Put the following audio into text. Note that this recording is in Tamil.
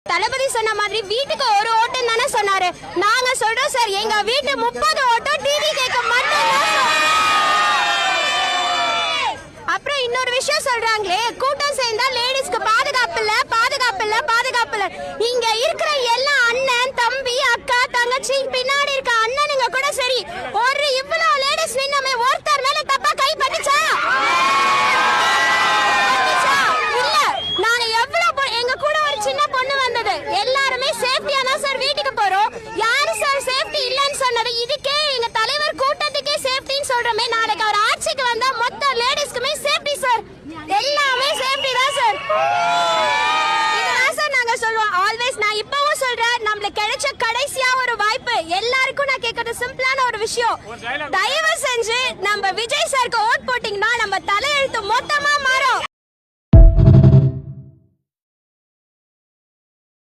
தளபதி சொன்ன மாதிரி வீட்டுக்கு ஒரு ஓட்டு தானே சொன்னாரு. நாங்க சொல்றோம் சார், எங்க வீட்டு 30 ஓட்டும் டிவிகேக்கு மட்டும். அப்புறம் இன்னொரு விஷயம் சொல்றாங்களே, கூட்டம் சேர்ந்தா லேடிஸ்க்கு பாதுகாப்பு இல்ல, பாதுகாப்பு இல்ல, பாதுகாப்பு இல்ல. இங்க இருக்கிற எல்லா அண்ணன் தம்பி அக்கா தங்கச்சி பின்னாடி இருக்க அண்ணனுங்க கூட சரி, ஒரு இவ்வளவு லேடிஸ் நின்னமே ஒருத்தர் மேல தப்பா கை பட்டுச்சா? இல்ல. நாங்க எவ்வளவு எங்க கூட ஒரு சின்ன பொண்ணு வந்தது, எல்லாருமே சேஃப்டியா தான் சார் வீட்டுக்கு போறோம். யாரு சார் சேஃப்டி இல்லன்னு சொன்னது? இதுக்கே எங்க தலைவர் கூட்டத்துக்கே சேஃப்டின்னு சொல்றோமே, நாளைக்கு அவர் ஆட்சிக்கு வந்தா மொத்த லேடிஸ்க்குமே சேஃப்டி சார், எல்லாமே சேஃப்டி தான் சார். இதுதான் சார் நாங்க சொல்லுவோம் ஆல்வேஸ். நான் இப்பவும் சொல்றேன், நம்மளுக்கு கிடைச்ச கடைசியா ஒரு வாய்ப்பு. எல்லாருக்கும் நான் கேட்கறது சிம்பிளான ஒரு விஷயம், தயவு செஞ்சு நம்ம விஜய் சாருக்கு